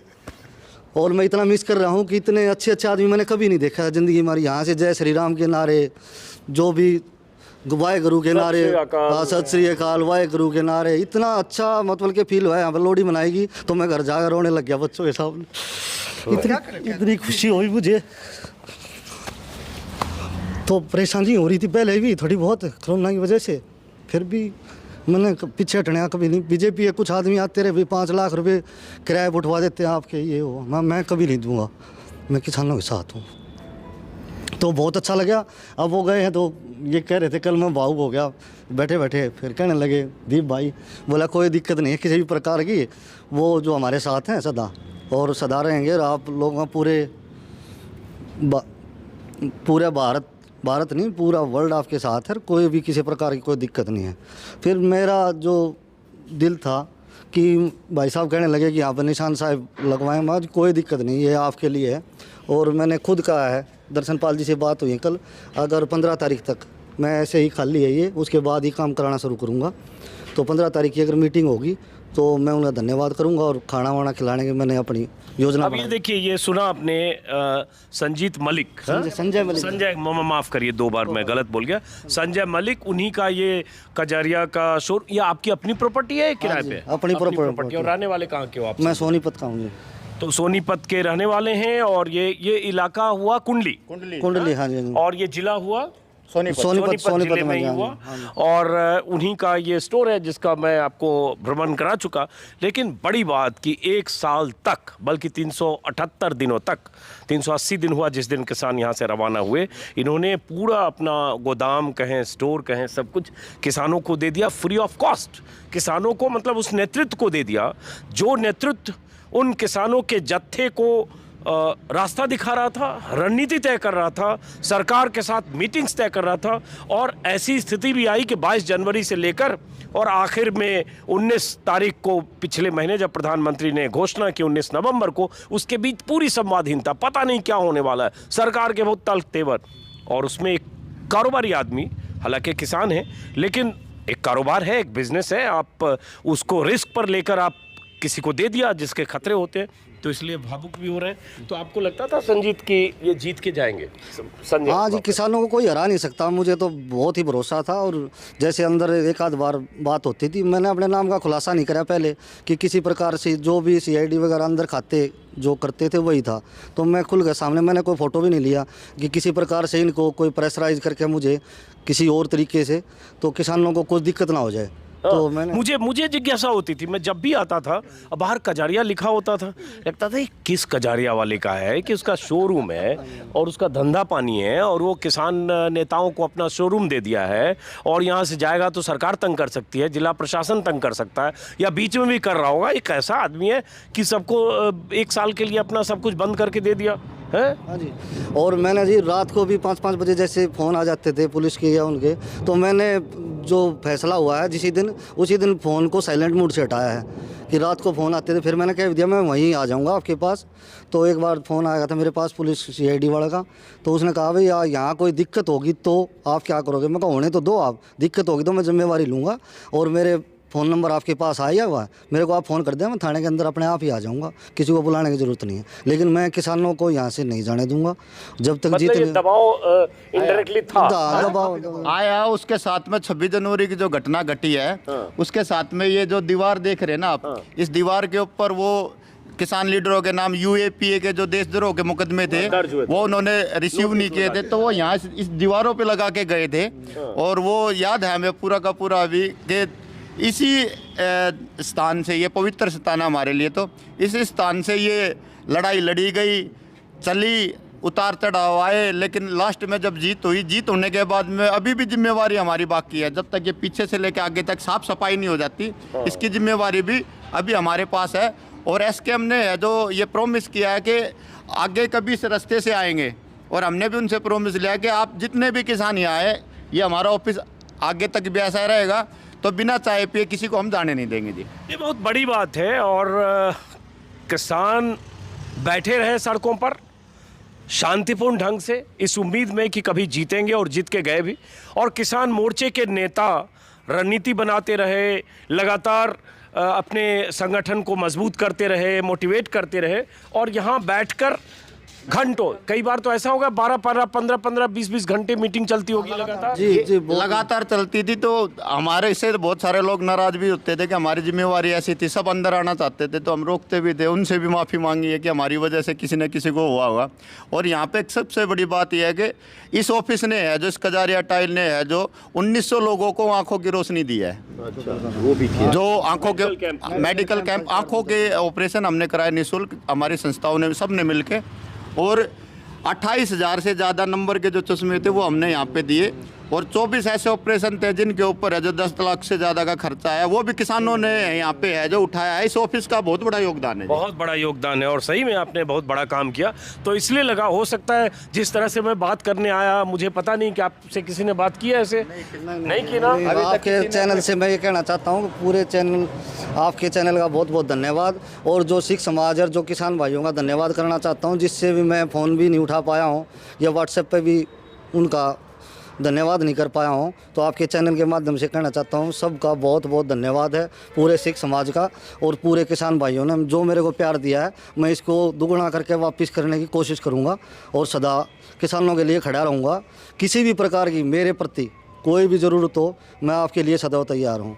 और मैं इतना मिस कर रहा हूँ कि इतने अच्छे अच्छे आदमी मैंने कभी नहीं देखा ज़िंदगी हमारी। यहाँ से जय श्री राम के नारे, जो भी वाहे गुरु के नारे, सत श्री अकाल, वाहे गुरु के नारे, इतना अच्छा मतलब के फील हुआ है। यहाँ पर लोहड़ी मनाएगी तो मैं घर जाकर रोने लग गया बच्चों के सामने। इतनी खुशी हुई मुझे। तो परेशानी हो रही थी पहले भी थोड़ी बहुत कोरोना की वजह से, फिर भी मैंने पीछे हटने कभी नहीं। बीजेपी है, कुछ आदमी आते रहे, 5 लाख रुपए किराए उठवा देते हैं आपके, ये हो। मैं कभी नहीं दूंगा, मैं किसानों के साथ हूँ। तो बहुत अच्छा लगा। अब वो गए हैं तो ये कह रहे थे, कल मैं भावुक हो गया बैठे बैठे, फिर कहने लगे दीप भाई, बोला कोई दिक्कत नहीं है किसी भी प्रकार की, वो जो हमारे साथ हैं सदा और सदा रहेंगे। और आप लोग पूरे भारत नहीं, पूरा वर्ल्ड आपके साथ है, कोई भी किसी प्रकार की कोई दिक्कत नहीं है। फिर मेरा जो दिल था कि भाई साहब कहने लगे कि यहाँ पर निशान साहब लगवाएं, मैं कोई दिक्कत नहीं, ये आपके लिए है। और मैंने खुद कहा है, दर्शन पाल जी से बात हुई कल, अगर 15 तारीख तक मैं ऐसे ही खाली है ये, उसके बाद ही काम कराना शुरू करूँगा। तो 15 तारीख की अगर मीटिंग होगी तो मैं उन्हें धन्यवाद करूंगा और खाना वाना खिलाने की मैंने अपनी योजना। अब ये देखिए, ये सुना आपने संजीत मलिक, संजय माफ करिए 2 बार मैं गलत बोल गया, संजय मलिक, उन्हीं का ये कजारिया का शोर, ये आपकी अपनी प्रॉपर्टी है किराए पे? अपनी प्रॉपर्टी। और रहने वाले कहाँ के हो आप? मैं सोनीपत का हूँ। तो सोनीपत के रहने वाले हैं। और ये इलाका हुआ कुंडली। हाँ जी। और ये जिला हुआ सोनीपत जिले में ही हुआ। और उन्हीं का ये स्टोर है जिसका मैं आपको भ्रमण करा चुका। लेकिन बड़ी बात कि 1 साल तक, बल्कि 378 दिनों तक, 380 दिन हुआ जिस दिन किसान यहाँ से रवाना हुए, इन्होंने पूरा अपना गोदाम कहें, स्टोर कहें, सब कुछ किसानों को दे दिया फ्री ऑफ कॉस्ट। किसानों को, मतलब उस नेतृत्व को दे दिया जो नेतृत्व उन किसानों के जत्थे को रास्ता दिखा रहा था, रणनीति तय कर रहा था, सरकार के साथ मीटिंग्स तय कर रहा था। और ऐसी स्थिति भी आई कि 22 जनवरी से लेकर और आखिर में 19 तारीख को, पिछले महीने जब प्रधानमंत्री ने घोषणा की 19 नवंबर को, उसके बीच पूरी संवादहीनता, पता नहीं क्या होने वाला है, सरकार के बहुत तल्ख तेवर। और उसमें एक कारोबारी आदमी, हालांकि किसान है लेकिन एक कारोबार है, एक बिजनेस है, आप उसको रिस्क पर लेकर आप किसी को दे दिया जिसके खतरे होते हैं, तो इसलिए भावुक भी हो रहे हैं। तो आपको लगता था संजीत कि ये जीत के जाएंगे संजय? हाँ जी, किसानों को कोई हरा नहीं सकता, मुझे तो बहुत ही भरोसा था। और जैसे अंदर एक आध बार बात होती थी, मैंने अपने नाम का खुलासा नहीं करा पहले कि किसी प्रकार से जो भी CID वगैरह अंदर खाते जो करते थे वही था, तो मैं खुल गया सामने। मैंने कोई फ़ोटो भी नहीं लिया कि किसी प्रकार से इनको कोई प्रेशराइज करके मुझे किसी और तरीके से, तो किसानों को कुछ दिक्कत ना हो जाए। तो मैंने मुझे जिज्ञासा होती थी, मैं जब भी आता था और बाहर कजारिया लिखा होता था, लगता था ये किस कजारिया वाले का है कि उसका शोरूम है और उसका धंधा पानी है और वो किसान नेताओं को अपना शोरूम दे दिया है, और यहाँ से जाएगा तो सरकार तंग कर सकती है, जिला प्रशासन तंग कर सकता है, या बीच में भी कर रहा होगा। एक ऐसा आदमी है कि सबको 1 साल के लिए अपना सब कुछ बंद करके दे दिया है। हाँ जी, और मैंने जी रात को भी 5-5 बजे जैसे फ़ोन आ जाते थे पुलिस के या उनके, तो मैंने जो फैसला हुआ है उसी दिन फ़ोन को साइलेंट मोड से हटाया है कि रात को फ़ोन आते थे, फिर मैंने कह दिया मैं वहीं आ जाऊंगा आपके पास। तो एक बार फ़ोन आया था मेरे पास पुलिस CID वाले का, तो उसने कहा भाई यहाँ कोई दिक्कत होगी तो आप क्या करोगे? मैं कहा होने तो दो, आप दिक्कत होगी तो मैं जिम्मेवारी लूँगा, और मेरे फ़ोन नंबर आपके पास आया हुआ है, मेरे को आप फ़ोन कर दें, मैं थाने के अंदर अपने आप ही आ जाऊंगा, किसी को बुलाने की ज़रूरत नहीं है। लेकिन मैं किसानों को यहाँ से नहीं जाने दूंगा जब तक मतलब ये दबाव इनडायरेक्टली था। दबाव आया। उसके साथ में 26 जनवरी की जो घटना घटी है, उसके साथ में ये जो दीवार देख रहे हैं ना आप, इस दीवार के ऊपर वो किसान लीडरों के नाम UAPA के जो देशद्रोह के मुकदमे थे वो उन्होंने रिसीव नहीं किए थे, तो वो यहाँ इस दीवारों पे लगा के गए थे। और वो याद है हमें पूरा का पूरा अभी कि इसी स्थान से, ये पवित्र स्थान है हमारे लिए, तो इस स्थान से ये लड़ाई लड़ी गई, चली, उतार चढ़ाव आए, लेकिन लास्ट में जब जीत हुई, जीत होने के बाद में अभी भी जिम्मेवारी हमारी बाकी है। जब तक ये पीछे से लेकर आगे तक साफ सफाई नहीं हो जाती, इसकी जिम्मेवारी भी अभी हमारे पास है। और SKM ने है जो ये प्रॉमिस किया है कि आगे कभी इस रास्ते से आएंगे, और हमने भी उनसे प्रॉमिस लिया कि आप जितने भी किसान यहाँ आए, ये हमारा ऑफिस आगे तक भी ऐसा रहेगा, तो बिना चाय पिए किसी को हम जाने नहीं देंगे जी। ये बहुत बड़ी बात है। और किसान बैठे रहे सड़कों पर शांतिपूर्ण ढंग से, इस उम्मीद में कि कभी जीतेंगे, और जीत के गए भी। और किसान मोर्चे के नेता रणनीति बनाते रहे, लगातार अपने संगठन को मजबूत करते रहे, मोटिवेट करते रहे, और यहाँ बैठकर घंटों, कई बार तो ऐसा होगा 12-12, 15-15, 20-20 घंटे मीटिंग चलती होगी लगातार। जी लगातार चलती थी। तो हमारे इससे बहुत सारे लोग नाराज भी होते थे कि हमारी जिम्मेवारी ऐसी थी, सब अंदर आना चाहते थे, तो हम रोकते भी थे, उनसे भी माफ़ी मांगी है कि हमारी वजह से किसी न किसी को हुआ होगा। और यहाँ पे एक सबसे बड़ी बात यह है कि इस ऑफिस ने है जो, इस कजारिया टाइल ने है जो 1900 लोगों को आंखों की रोशनी दी है। वो भी किया। जो आंखों के मेडिकल कैंप, आंखों के ऑपरेशन हमने कराए निःशुल्क, हमारी संस्थाओं ने सब ने मिलके, और 28,000 से ज़्यादा नंबर के जो चश्मे थे वो हमने यहाँ पे दिए। और 24 ऐसे ऑपरेशन थे जिनके ऊपर है जो 10 लाख से ज़्यादा का खर्चा है, वो भी किसानों ने यहाँ पे है जो उठाया है। इस ऑफिस का बहुत बड़ा योगदान है, बहुत बड़ा योगदान है, और सही में आपने बहुत बड़ा काम किया। तो इसलिए लगा, हो सकता है जिस तरह से मैं बात करने आया, मुझे पता नहीं कि आपसे किसी ने बात की है ऐसे, नहीं की ना? आपके चैनल से मैं ये कहना चाहता हूँ कि पूरे चैनल, आपके चैनल का बहुत बहुत धन्यवाद, और जो सिख समाज और जो किसान भाइयों का धन्यवाद करना चाहता हूँ, जिससे भी मैं फ़ोन भी नहीं उठा पाया हूँ या व्हाट्सएप पे भी उनका धन्यवाद नहीं कर पाया हूँ। तो आपके चैनल के माध्यम से कहना चाहता हूँ सबका बहुत बहुत धन्यवाद है, पूरे सिख समाज का और पूरे किसान भाइयों ने जो मेरे को प्यार दिया है, मैं इसको दुगुना करके वापस करने की कोशिश करूँगा, और सदा किसानों के लिए खड़ा रहूँगा। किसी भी प्रकार की मेरे प्रति कोई भी ज़रूरत हो, मैं आपके लिए सदैव तैयार हूँ।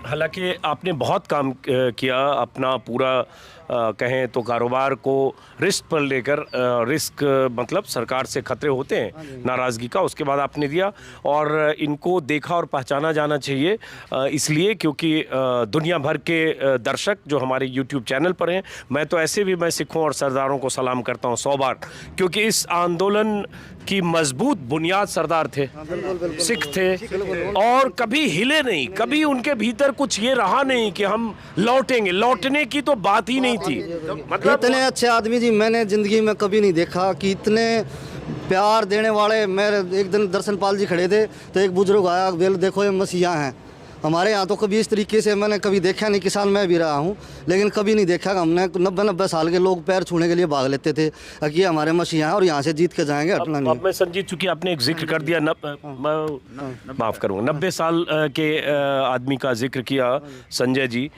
हालांकि आपने बहुत काम किया, अपना पूरा कहें तो कारोबार को रिस्क पर लेकर, रिस्क मतलब सरकार से खतरे होते हैं नाराज़गी का, उसके बाद आपने दिया। और इनको देखा और पहचाना जाना चाहिए, इसलिए क्योंकि दुनिया भर के दर्शक जो हमारे YouTube चैनल पर हैं, मैं तो ऐसे भी मैं सिखों और सरदारों को सलाम करता हूं 100 बार, क्योंकि इस आंदोलन की मजबूत बुनियाद सरदार थे, सिख थे, और कभी हिले नहीं, कभी उनके भीतर कुछ ये रहा नहीं कि हम लौटेंगे, लौटने की तो बात ही नहीं थी। मतलब इतने अच्छे आदमी जी मैंने ज़िंदगी में कभी नहीं देखा कि इतने प्यार देने वाले। मेरे एक दिन दर्शन पाल जी खड़े थे, तो एक बुजुर्ग आया, वेल देखो ये मसीहा हैं हमारे यहाँ, तो कभी इस तरीके से मैंने कभी देखा नहीं। किसान मैं भी रहा हूँ, लेकिन कभी नहीं देखा। हमने 90-90 साल के लोग पैर छूने के लिए भाग लेते थे कि ये हमारे मसीहा हैं और यहाँ से जीत के जाएंगे, हटना नहीं। अब मैं संजीत, चूंकि आपने एक जिक्र कर दिया, माफ़ करूँगा, 90 साल के आदमी का जिक्र किया संजय जी,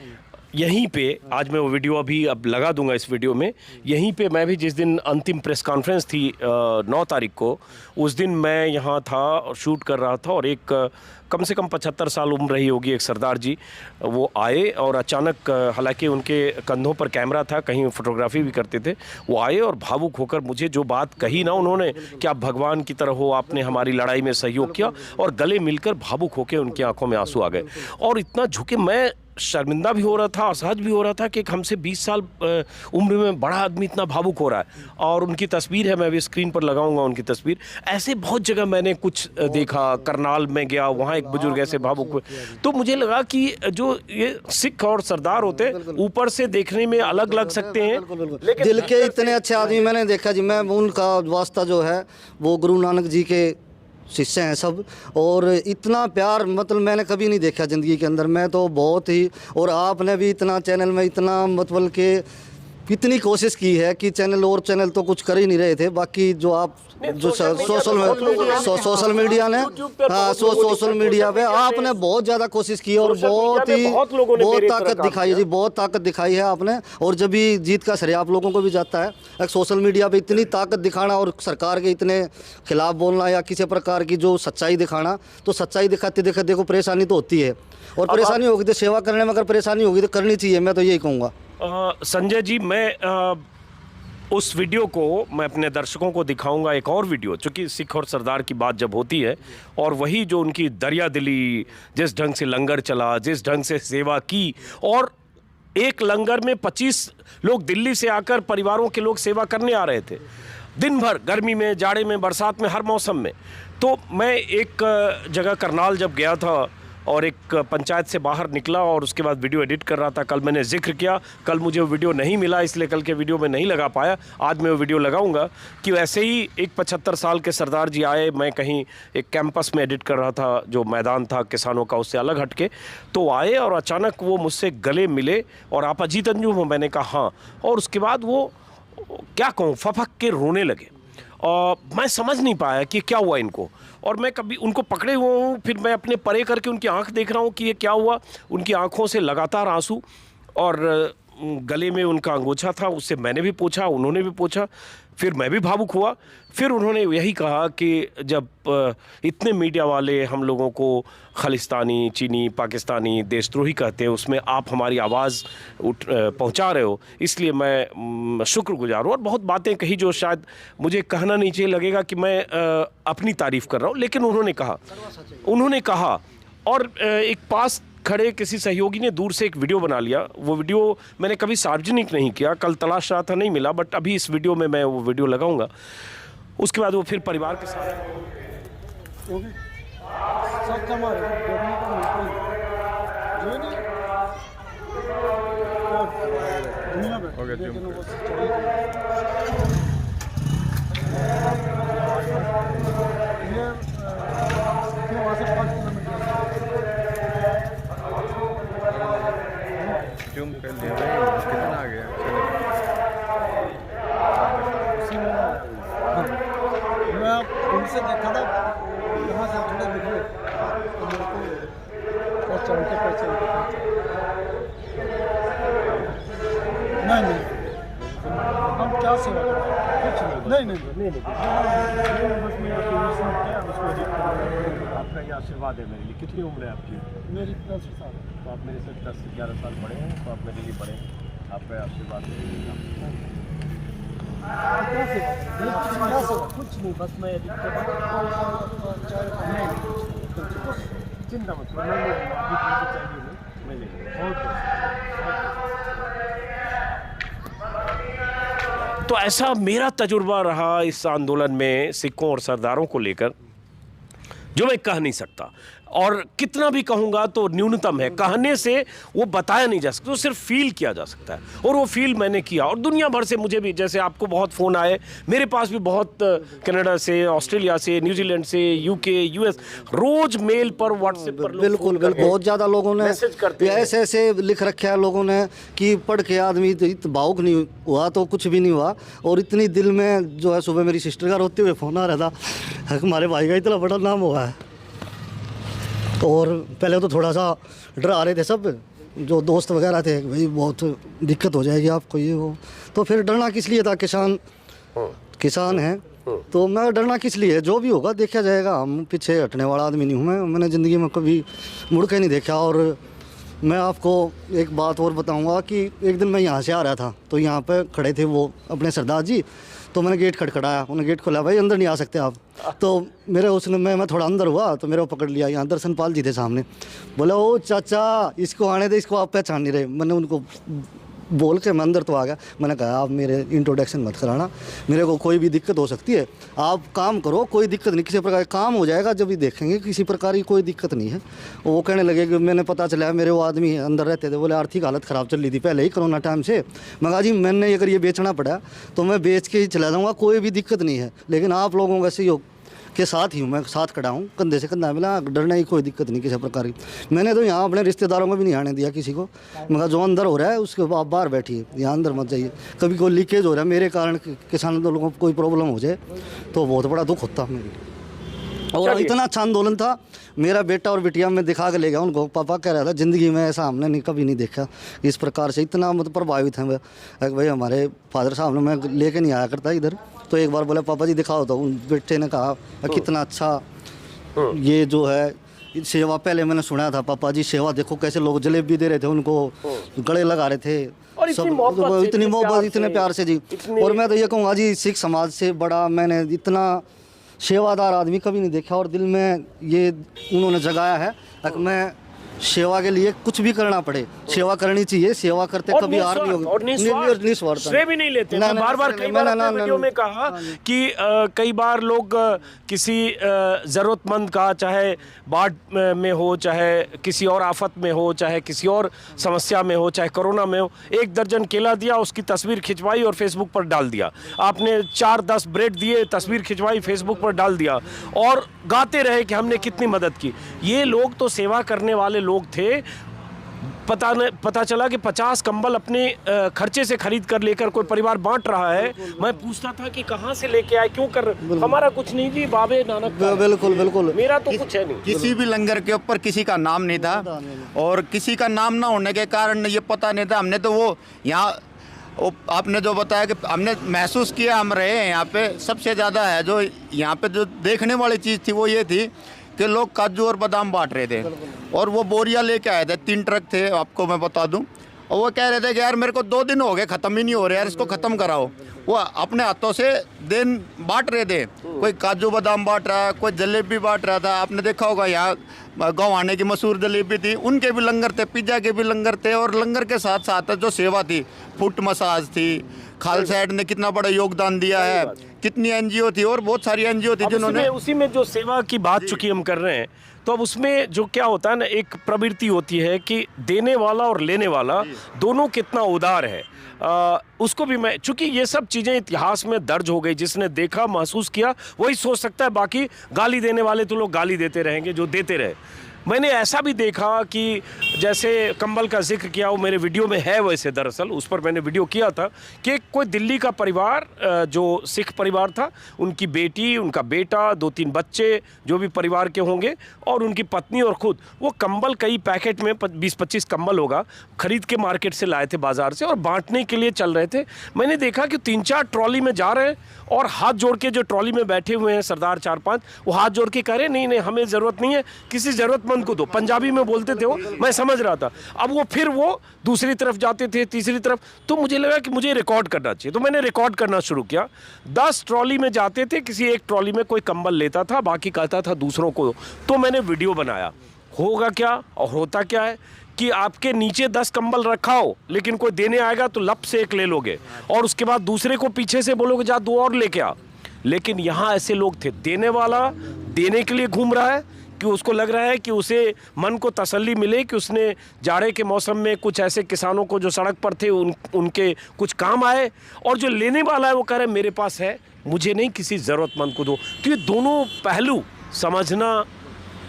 यहीं पे आज मैं वो वीडियो अभी अब लगा दूंगा इस वीडियो में। यहीं पे मैं भी जिस दिन अंतिम प्रेस कॉन्फ्रेंस थी 9 तारीख को, उस दिन मैं यहाँ था और शूट कर रहा था, और एक कम से कम 75 साल उम्र रही होगी एक सरदार जी, वो आए और अचानक, हालांकि उनके कंधों पर कैमरा था, कहीं फोटोग्राफी भी करते थे, वो आए और भावुक होकर मुझे जो बात कही ना उन्होंने कि आप भगवान की तरह हो, आपने हमारी लड़ाई में सहयोग किया, और गले मिलकर भावुक होकर उनकी आंखों में आंसू आ गए। और इतना झुके, मैं शर्मिंदा भी हो रहा था, असहज भी हो रहा था कि एक हमसे 20 साल उम्र में बड़ा आदमी इतना भावुक हो रहा है। और उनकी तस्वीर है, मैं भी स्क्रीन पर लगाऊंगा उनकी तस्वीर। ऐसे बहुत जगह मैंने कुछ देखा, करनाल में गया, वहाँ एक बुजुर्ग ऐसे भावुक हुए, तो मुझे लगा कि जो ये सिख और सरदार होते ऊपर से देखने में अलग लग सकते हैं, लेकिन दिल के इतने अच्छे आदमी मैंने देखा जी। मैं उनका वास्ता जो है वो गुरु नानक जी के शिष्य हैं सब, और इतना प्यार मतलब मैंने कभी नहीं देखा ज़िंदगी के अंदर। मैं तो बहुत ही, और आपने भी इतना चैनल में इतना मतलब के इतनी कोशिश की है कि चैनल तो कुछ कर ही नहीं रहे थे। बाकी जो आप जो सोशल मीडिया ने, हाँ सोशल मीडिया पे आपने बहुत ज़्यादा कोशिश की और बहुत ताकत दिखाई है जी, बहुत ताकत दिखाई है आपने। और जब भी जीत का श्रेय आप लोगों को भी जाता है। एक सोशल मीडिया पे इतनी ताकत दिखाना और सरकार के इतने खिलाफ बोलना या किसी प्रकार की जो सच्चाई दिखाना, तो सच्चाई दिखाते दिखाते देखो परेशानी तो होती है, और परेशानी होगी तो सेवा करने में अगर परेशानी होगी तो करनी चाहिए, मैं तो यही कहूँगा। संजय जी, मैं उस वीडियो को मैं अपने दर्शकों को दिखाऊंगा, एक और वीडियो, चूँकि सिख और सरदार की बात जब होती है, और वही जो उनकी दरिया दिली, जिस ढंग से लंगर चला, जिस ढंग से सेवा की, और एक लंगर में 25 लोग दिल्ली से आकर परिवारों के लोग सेवा करने आ रहे थे, दिन भर, गर्मी में, जाड़े में, बरसात में, हर मौसम में। तो मैं एक जगह करनाल जब गया था और एक पंचायत से बाहर निकला और उसके बाद वीडियो एडिट कर रहा था। कल मैंने जिक्र किया, कल मुझे वो वीडियो नहीं मिला, इसलिए कल के वीडियो में नहीं लगा पाया। आज मैं वो वीडियो लगाऊंगा कि वैसे ही एक 75 साल के सरदार जी आए, मैं कहीं एक कैंपस में एडिट कर रहा था, जो मैदान था किसानों का उससे अलग हटके, तो आए और अचानक वो मुझसे गले मिले और आप अजीत अंजू हो? मैंने कहा हाँ। और उसके बाद वो क्या कहूँ, फफक के रोने लगे, और मैं समझ नहीं पाया कि क्या हुआ इनको। और मैं कभी उनको पकड़े हुआ हूँ, फिर मैं अपने परे करके उनकी आंख देख रहा हूँ कि ये क्या हुआ। उनकी आंखों से लगातार आंसू, और गले में उनका अंगोछा था, उससे मैंने भी पूछा, उन्होंने भी पूछा, फिर मैं भी भावुक हुआ। फिर उन्होंने यही कहा कि जब इतने मीडिया वाले हम लोगों को खालिस्तानी, चीनी, पाकिस्तानी, देशद्रोही कहते हैं, उसमें आप हमारी आवाज़ पहुंचा रहे हो, इसलिए मैं शुक्रगुजार हूँ। और बहुत बातें कही जो शायद मुझे कहना नहीं चाहिए, लगेगा कि मैं अपनी तारीफ़ कर रहा हूँ, लेकिन उन्होंने कहा। और एक पास खड़े किसी सहयोगी ने दूर से एक वीडियो बना लिया। वो वीडियो मैंने कभी सार्वजनिक नहीं किया, कल तलाश रहा था, नहीं मिला, बट अभी इस वीडियो में मैं वो वीडियो लगाऊंगा। उसके बाद वो फिर परिवार के साथ कितना आ गया? मैं उनसे देखा था, यहाँ से थोड़े निकले तो मेरे को पहचानते नहीं, हम क्या सेवा करें? नहीं, बस मैं आपका ये आशीर्वाद है मेरे लिए। कितनी उम्र है आपकी? मेरी 10 साल। तो आप मेरे से 10 से 11 साल बड़े हैं, तो आप मेरे लिए बड़े हैं, आपका आशीर्वाद कुछ नहीं, बस मैं चिंता मत करो, मैं ले तो ऐसा मेरा तजुर्बा रहा इस आंदोलन में सिखों और सरदारों को लेकर, जो मैं कह नहीं सकता, और कितना भी कहूँगा तो न्यूनतम है। कहने से वो बताया नहीं जा सकता, तो सिर्फ फील किया जा सकता है, और वो फील मैंने किया। और दुनिया भर से मुझे भी, जैसे आपको बहुत फ़ोन आए, मेरे पास भी बहुत कनाडा से, ऑस्ट्रेलिया से, न्यूजीलैंड से, यूके, यूएस, रोज़ मेल पर, व्हाट्सएप पर बिल्कुल बहुत ज़्यादा लोगों ने ऐसे ऐसे लिख रखे हैं लोगों ने कि पढ़ के आदमी भावुक नहीं हुआ तो कुछ भी नहीं हुआ। और इतनी दिल में जो है, सुबह मेरी सिस्टर का रोते हुए फ़ोन आ रहा था, हमारे भाई का इतना बड़ा नाम हुआ है। और पहले तो थोड़ा सा डरा रहे थे सब जो दोस्त वगैरह थे भाई बहुत दिक्कत हो जाएगी आपको ये वो, तो फिर डरना किस लिए था, किसान है तो मैं डरना किस लिए, जो भी होगा देखा जाएगा, हम पीछे हटने वाला आदमी नहीं हूँ मैंने ज़िंदगी में कभी मुड़ के नहीं देखा। और मैं आपको एक बात और बताऊंगा कि एक दिन मैं यहाँ से आ रहा था तो यहाँ पे खड़े थे वो अपने सरदार जी, तो मैंने गेट खटखटाया, उन्होंने गेट खोला, भाई अंदर नहीं आ सकते आप, तो मेरे उसने मैं थोड़ा अंदर हुआ तो मेरे को पकड़ लिया, यहाँ दर्शन पाल जी थे सामने, बोला ओ चाचा इसको आने दे, इसको आप पहचान नहीं रहे। मैंने उनको बोल के मैं अंदर तो आ गया, मैंने कहा आप मेरे इंट्रोडक्शन मत कराना, मेरे को कोई भी दिक्कत हो सकती है, आप काम करो, कोई दिक्कत नहीं, किसी प्रकार का काम हो जाएगा जब भी देखेंगे, किसी प्रकार की कोई दिक्कत नहीं है। वो कहने लगे कि मैंने पता चला मेरे वो आदमी अंदर रहते थे, बोले आर्थिक हालत ख़राब चल रही थी पहले ही कोरोना टाइम से, मैं कहा जी मैंने अगर ये बेचना पड़ा तो मैं बेच के ही चला जाऊँगा, कोई भी दिक्कत नहीं है, लेकिन आप लोगों का सहयोग के साथ ही हूँ, मैं साथ खड़ा हूँ, कंधे से कंधा मिला, डरने की कोई दिक्कत नहीं किसी प्रकार की। मैंने तो यहाँ अपने रिश्तेदारों को भी नहीं आने दिया किसी को, मैं कहा जो अंदर हो रहा है उसके आप बाहर बैठिए, यहाँ अंदर मत जाइए, कभी कोई लीकेज हो रहा है मेरे कारण किसानों लोगों को कोई प्रॉब्लम हो जाए तो बहुत बड़ा दुख होता मेरे लिए। और इतना अच्छा आंदोलन था, मेरा बेटा और बिटिया में दिखा के ले गया उनको, पापा कह रहा था ज़िंदगी में ऐसा हमने नहीं कभी नहीं देखा इस प्रकार से, इतना मतलब प्रभावित हैं भाई हमारे फादर साहब ने, मैं लेके नहीं आया करता इधर, तो एक बार बोला पापा जी दिखाओ, तो उन बेटे ने कहा कितना अच्छा ये जो है सेवा, पहले मैंने सुना था पापा जी सेवा देखो कैसे लोग जलेबी दे रहे थे उनको, गले लगा रहे थे, और इतनी मोहब्बत इतने प्यार से जी। और मैं तो ये कहूँगा जी सिख समाज से बड़ा मैंने इतना सेवादार आदमी कभी नहीं देखा, और दिल में ये उन्होंने जगाया है कि मैं सेवा के लिए कुछ भी करना पड़े, सेवा करनी चाहिए, सेवा करते कभी हार नहीं होगी, और निस्वार्थ श्रेय भी नहीं लेते। मैं बार-बार कई बार अपने वीडियो में कहा कि कई बार लोग किसी ज़रूरतमंद का, चाहे बाढ़ में हो, चाहे किसी और आफत में हो, चाहे किसी और समस्या में हो, चाहे कोरोना में हो, 1 दर्जन केला दिया, उसकी तस्वीर खिंचवाई और फेसबुक पर डाल दिया, आपने 4-10 ब्रेड दिए, तस्वीर खिंचवाई फेसबुक पर डाल दिया और गाते रहे कि हमने कितनी मदद की। ये लोग तो सेवा करने वाले लोग थे। पता चला कि 50 कंबल अपने खर्चे से खरीद कर लेकर कोई परिवार बांट रहा है। मैं पूछता था कि कहाँ से लेके आए, क्यों कर, हमारा कुछ नहीं जी, बाबे नानक, बिल्कुल मेरा तो कुछ है नहीं। किसी भी लंगर के ऊपर किसी का नाम नहीं था, और किसी का नाम ना होने के कारण ये पता नहीं था, हमने तो वो यहाँ आपने जो बताया कि हमने महसूस किया, हम रहे हैं यहाँ पे, सबसे ज़्यादा है जो यहाँ पे जो देखने वाली चीज़ थी वो ये थी कि लोग काजू और बादाम बांट रहे थे, और वो बोरिया लेके आए थे, 3 ट्रक थे आपको मैं बता दूं, और वो कह रहे थे कि यार मेरे को 2 दिन हो गए ख़त्म ही नहीं हो रहे यार, इसको ख़त्म कराओ। वो अपने हाथों से दिन बांट रहे थे, कोई काजू बादाम बांट रहा, कोई जलेबी बांट रहा था, आपने देखा होगा यहाँ गवाने की मशहूर जलेबी थी, उनके भी लंगर थे, पिज्ज़ा के भी लंगर थे, और लंगर के साथ साथ जो सेवा थी, फुट मसाज थी, खालसा एड ने कितना बड़ा योगदान दिया है, कितनी एनजीओ थी, और बहुत सारी एनजीओ थी जिन्होंने उसी में जो सेवा की बात चूंकि हम कर रहे हैं, तो अब उसमें जो क्या होता है ना, एक प्रवृत्ति होती है कि देने वाला और लेने वाला दोनों कितना उदार है। उसको भी मैं, चूंकि ये सब चीज़ें इतिहास में दर्ज हो गई, जिसने देखा महसूस किया वही सोच सकता है, बाकी गाली देने वाले तो लोग गाली देते रहेंगे जो देते रहे। मैंने ऐसा भी देखा कि जैसे कंबल का जिक्र किया, वो मेरे वीडियो में है, वैसे दरअसल उस पर मैंने वीडियो किया था कि कोई दिल्ली का परिवार जो सिख परिवार था, उनकी बेटी, उनका बेटा, 2-3 बच्चे जो भी परिवार के होंगे, और उनकी पत्नी और ख़ुद, वो कंबल कई पैकेट में 20-25 कंबल होगा खरीद के मार्केट से लाए थे, बाज़ार से, और बांटने के लिए चल रहे थे। मैंने देखा कि 3-4 ट्रॉली में जा रहे हैं, और हाथ जोड़ के जो ट्रॉली में बैठे हुए हैं सरदार 4-5, वो हाथ जोड़ के कह रहे नहीं नहीं हमें ज़रूरत नहीं है, किसी ज़रूरतमंद को दो, पंजाबी में बोलते थे वो, मैं समझ रहा था। अब वो फिर वो दूसरी तरफ जाते थे, तीसरी तरफ, तो मुझे लगा कि मुझे रिकॉर्ड करना चाहिए, तो मैंने रिकॉर्ड करना शुरू किया। 10 ट्रॉली में जाते थे, किसी एक ट्रॉली में कोई कंबल लेता था, बाकी कहता था दूसरों को, तो मैंने वीडियो बनाया। होगा क्या और होता क्या है कि आपके नीचे 10 कंबल रखा हो, लेकिन कोई देने आएगा तो लप से एक ले लोगे, और उसके बाद दूसरे को पीछे से बोलोगे जा 2 और लेके आ। लेकिन यहाँ ऐसे लोग थे, देने वाला देने के लिए घूम रहा है कि उसको लग रहा है कि उसे मन को तसल्ली मिले कि उसने जाड़े के मौसम में कुछ ऐसे किसानों को जो सड़क पर थे उनके कुछ काम आए, और जो लेने वाला है वो कह रहे मेरे पास है, मुझे नहीं, किसी ज़रूरतमंद को दो। तो ये दोनों पहलू समझना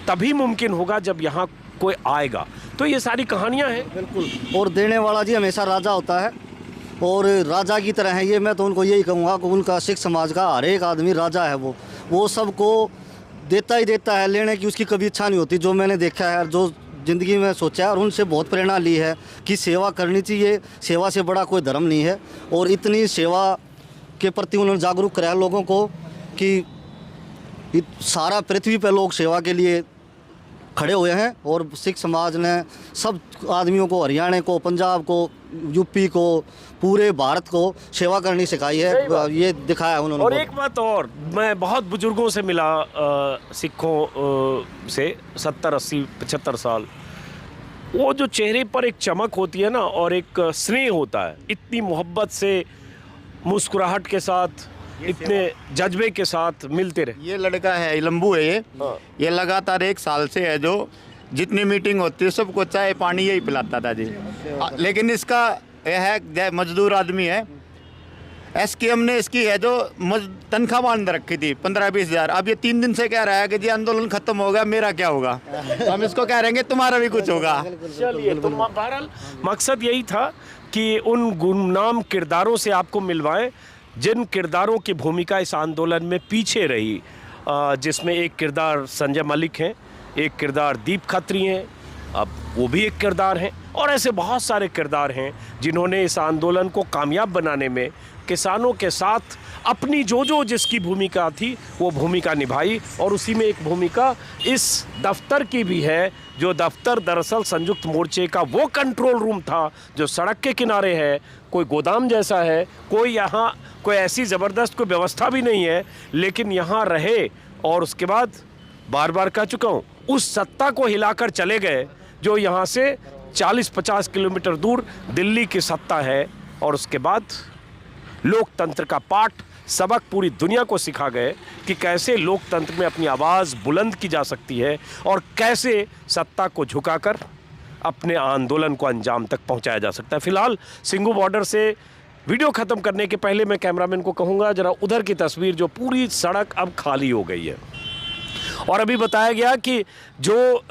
तभी मुमकिन होगा जब यहाँ कोई आएगा। तो ये सारी कहानियाँ हैं। बिल्कुल, और देने वाला जी हमेशा राजा होता है, और राजा की तरह है ये। मैं तो उनको यही कहूँगा कि उनका सिख समाज का हर एक आदमी राजा है, वो सबको देता ही देता है, लेने की उसकी कभी इच्छा नहीं होती। जो मैंने देखा है, जो ज़िंदगी में सोचा है और उनसे बहुत प्रेरणा ली है कि सेवा करनी चाहिए, सेवा से बड़ा कोई धर्म नहीं है। और इतनी सेवा के प्रति उन्होंने जागरूक कराया लोगों को कि सारा पृथ्वी पर लोग सेवा के लिए खड़े हुए हैं। और सिख समाज ने सब आदमियों को, हरियाणा को, पंजाब को, यूपी को, पूरे भारत को सेवा करनी सिखाई है, ये दिखाया उन्होंने। और एक बात और, मैं बहुत बुजुर्गों से मिला, सिखों से 70, 80, 75 साल, वो जो चेहरे पर एक चमक होती है ना और एक स्नेह होता है, इतनी मोहब्बत से, मुस्कुराहट के साथ, इतने जज्बे के साथ मिलते रहे। ये लड़का है, लंबू है ये लगातार 1 साल से है, जो जितनी मीटिंग होती है सबको चाय पानी यही पिलाता था जी। लेकिन इसका यह है, मजदूर आदमी है, एसकेएम ने इसकी है जो तनख्वाह बांध रखी थी 15-20 हज़ार। अब ये 3 दिन से कह रहा है कि जी आंदोलन खत्म हो गया, मेरा क्या होगा। हम इसको कह रहे हैं तुम्हारा भी कुछ होगा। चलिए, तो बहरहाल मकसद यही था कि उन गुमनाम किरदारों से आपको मिलवाएं जिन किरदारों की भूमिका इस आंदोलन में पीछे रही, जिसमें एक किरदार संजय मलिक हैं, एक किरदार दीप खत्री हैं, अब वो भी एक किरदार हैं, और ऐसे बहुत सारे किरदार हैं जिन्होंने इस आंदोलन को कामयाब बनाने में किसानों के साथ अपनी जो जिसकी भूमिका थी वो भूमिका निभाई। और उसी में एक भूमिका इस दफ्तर की भी है, जो दफ्तर दरअसल संयुक्त मोर्चे का वो कंट्रोल रूम था जो सड़क के किनारे है, कोई गोदाम जैसा है, कोई यहाँ कोई ऐसी ज़बरदस्त कोई व्यवस्था भी नहीं है, लेकिन यहाँ रहे और उसके बाद बार बार कह चुका हूँ, उस सत्ता को हिलाकर चले गए जो यहाँ से 40-50 किलोमीटर दूर दिल्ली की सत्ता है। और उसके बाद लोकतंत्र का पाठ सबक पूरी दुनिया को सिखा गए कि कैसे लोकतंत्र में अपनी आवाज़ बुलंद की जा सकती है और कैसे सत्ता को झुकाकर अपने आंदोलन को अंजाम तक पहुंचाया जा सकता है। फिलहाल सिंघू बॉर्डर से वीडियो ख़त्म करने के पहले मैं कैमरामैन को कहूँगा जरा उधर की तस्वीर, जो पूरी सड़क अब खाली हो गई है। और अभी बताया गया कि जो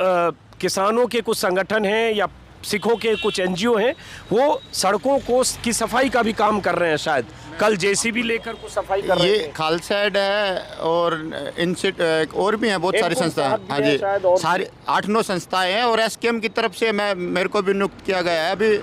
किसानों के कुछ संगठन हैं या सिखों के कुछ एनजीओ हैं, वो सड़कों को की सफाई का भी काम कर रहे हैं। शायद कल जेसीबी लेकर कुछ सफाई कर रहे हैं। ये खालसा एड है और और भी हैं बहुत सारी संस्थाएं। हाँ जी, सारी 8-9 संस्थाएं हैं और एसकेएम की तरफ से मेरे को भी नियुक्त किया गया है। अभी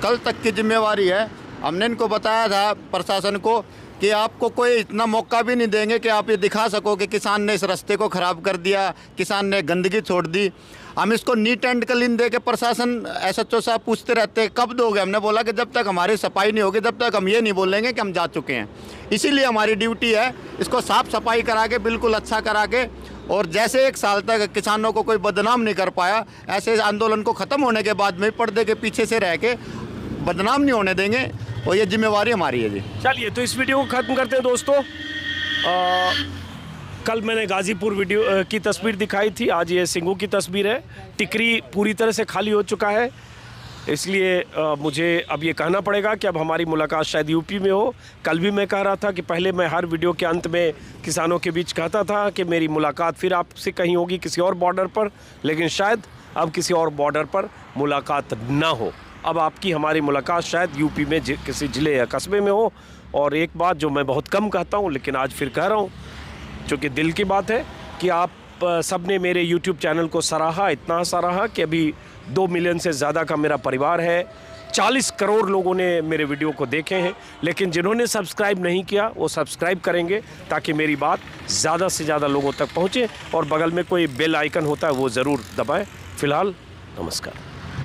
कल तक की जिम्मेवारी है। हमने इनको बताया था प्रशासन को कि आपको कोई इतना मौका भी नहीं देंगे कि आप ये दिखा सको कि किसान ने इस रास्ते को ख़राब कर दिया, किसान ने गंदगी छोड़ दी। हम इसको नीट एंड क्लीन दे के प्रशासन एसएचओ साहब पूछते रहते हैं कब दोगे। हमने बोला कि जब तक हमारी सफाई नहीं होगी तब तक हम ये नहीं बोलेंगे कि हम जा चुके हैं। इसीलिए हमारी ड्यूटी है इसको साफ़ सफाई करा के, बिल्कुल अच्छा करा के, और जैसे 1 साल तक किसानों को कोई बदनाम नहीं कर पाया, ऐसे आंदोलन को ख़त्म होने के बाद में पर्दे के पीछे से रह के बदनाम नहीं होने देंगे, और ये जिम्मेवारी हमारी है जी। चलिए, तो इस वीडियो को ख़त्म करते हैं दोस्तों। कल मैंने गाज़ीपुर वीडियो की तस्वीर दिखाई थी, आज ये सिंघू की तस्वीर है। टिकरी पूरी तरह से खाली हो चुका है, इसलिए मुझे अब ये कहना पड़ेगा कि अब हमारी मुलाकात शायद यूपी में हो। कल भी मैं कह रहा था कि पहले मैं हर वीडियो के अंत में किसानों के बीच कहता था कि मेरी मुलाकात फिर आपसे कहीं होगी किसी और बॉर्डर पर, लेकिन शायद अब किसी और बॉर्डर पर मुलाकात ना हो। अब आपकी हमारी मुलाकात शायद यूपी में किसी ज़िले या कस्बे में हो। और एक बात जो मैं बहुत कम कहता हूँ लेकिन आज फिर कह रहा हूँ, चूँकि दिल की बात है, कि आप सब ने मेरे YouTube चैनल को सराहा, इतना सराहा कि अभी 2 मिलियन से ज़्यादा का मेरा परिवार है। 40 करोड़ लोगों ने मेरे वीडियो को देखे हैं, लेकिन जिन्होंने सब्सक्राइब नहीं किया वो सब्सक्राइब करेंगे ताकि मेरी बात ज़्यादा से ज़्यादा लोगों तक पहुँचे। और बगल में कोई बेल आइकन होता है वो ज़रूर दबाएं। फ़िलहाल नमस्कार।